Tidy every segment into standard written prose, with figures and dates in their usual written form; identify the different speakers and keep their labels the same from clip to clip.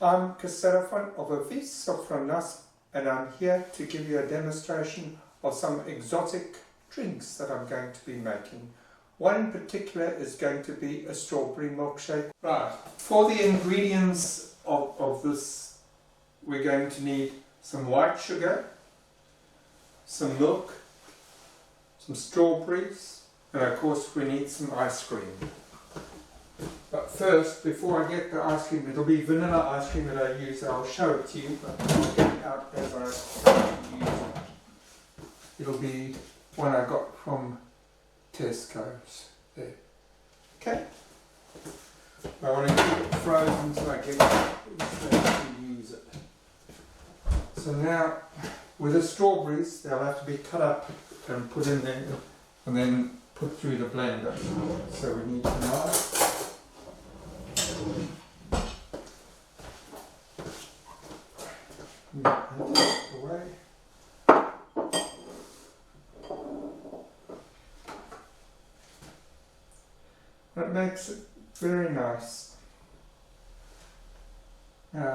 Speaker 1: I'm Christopher of Oviduis-Sophron-Naso, and I'm here to give you a demonstration of some exotic drinks that I'm going to be making. One in particular is going to be a strawberry milkshake. Right, for the ingredients of this, we're going to need some white sugar, some milk, some strawberries, and of course we need some ice cream. But first, before I get the ice cream, it'll be vanilla ice cream that I use. I'll show it to you, but I'll get it out as I use it. It'll be one I got from Tesco's. There. Okay? I want to keep it frozen so I get to use it. So now, with the strawberries, they'll have to be cut up and put in there and then put through the blender. So we need a knife. Away. That makes it very nice. Before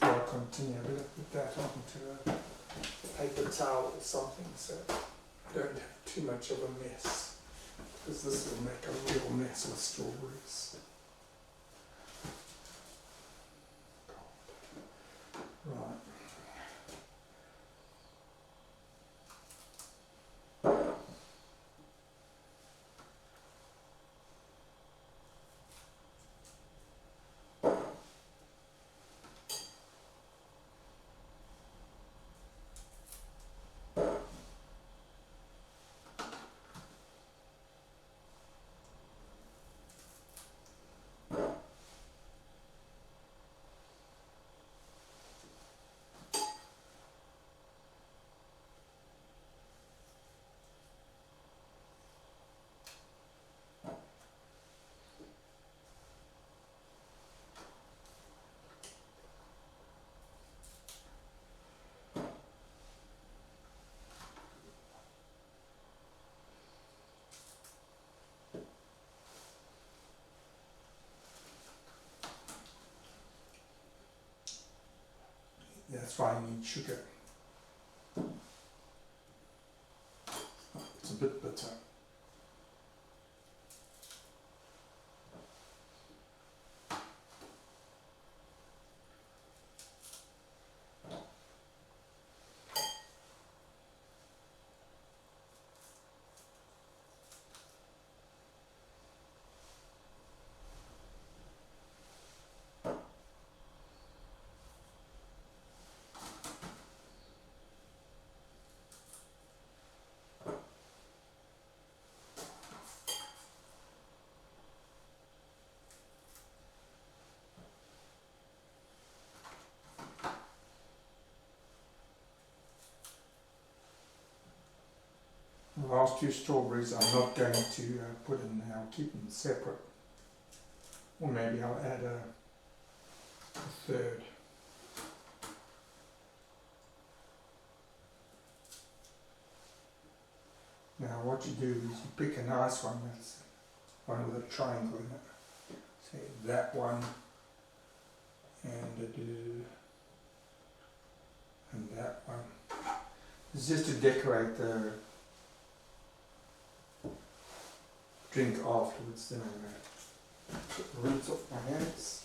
Speaker 1: I continue, I'm going to put that onto a paper towel or something so I don't have too much of a mess, because this will make a real mess with strawberries. Right. That's why I need sugar. It's a bit bitter. The last two strawberries I'm not going to put in there, I'll keep them separate. Or maybe I'll add a third. Now what you do is you pick a nice one, that's one with a triangle in it. Say that one, and that one. It's just to decorate the drink afterwards. Then I'm going to put the roots off my hands.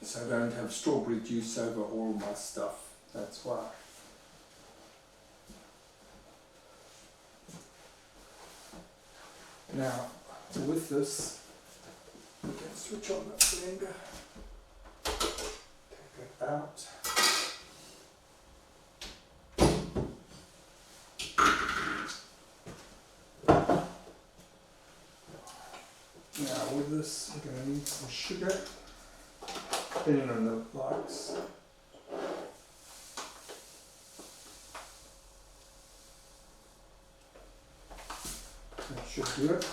Speaker 1: So I don't have strawberry juice over all my stuff, that's why. Now, with this, we can switch on that blender. Take it out. Now with this, we're going to need some sugar, depending on the likes. That should do it.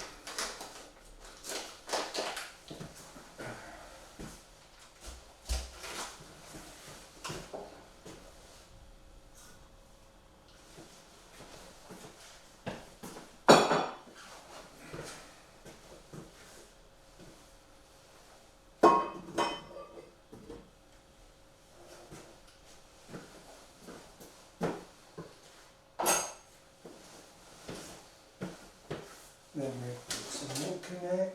Speaker 1: Then we put some milk in there.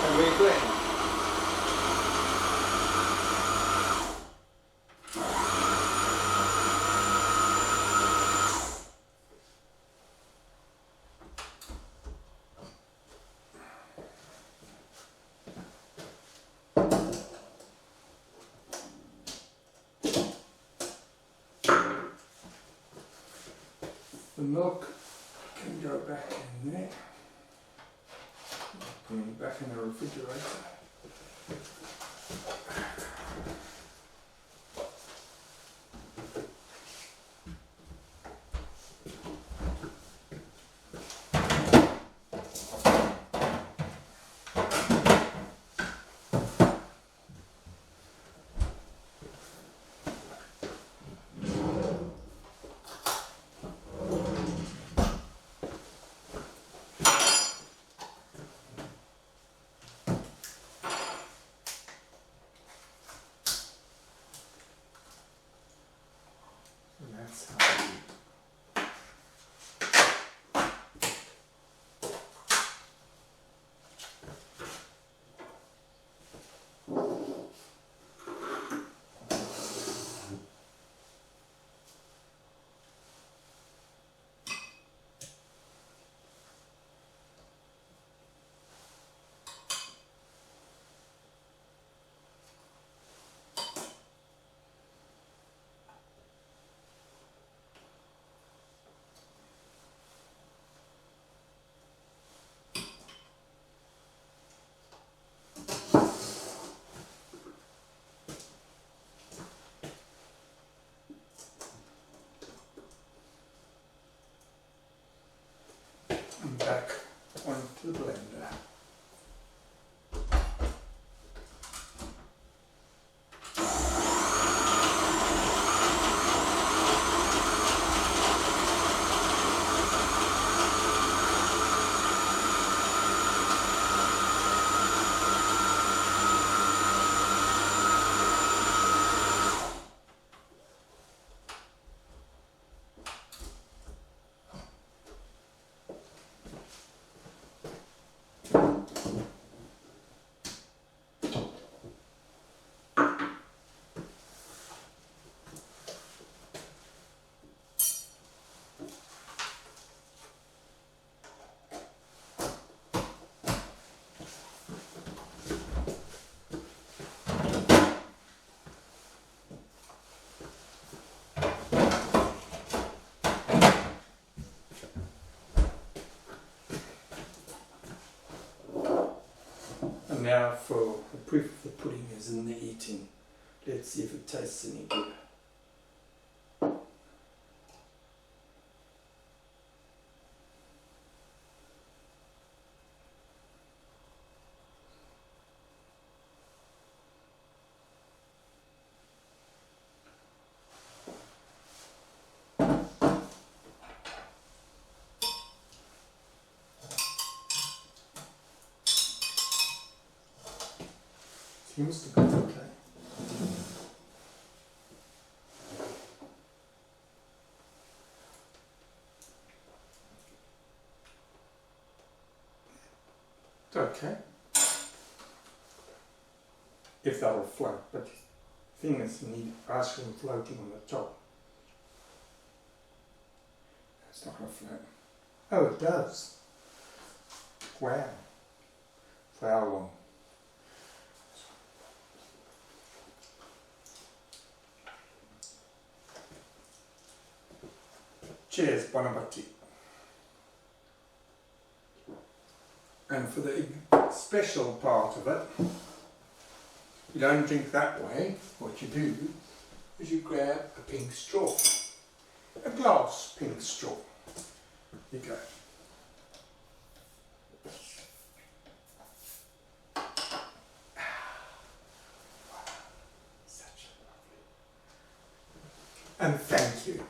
Speaker 1: And we blend. The milk can go back in there. Putting it back in the refrigerator. And that's how we back onto the blender. And now for the proof of the pudding is in the eating. Let's see if it tastes any good. Seems to be okay. It's okay. If that'll float, but the thing is, you need ice cream floating on the top. It's not going to float. Oh, it does. Wow. For how long? Cheers, bon appetit. And for the special part of it, you don't drink that way. What you do is you grab a pink straw, a glass pink straw, you go. Such a lovely. And thank you.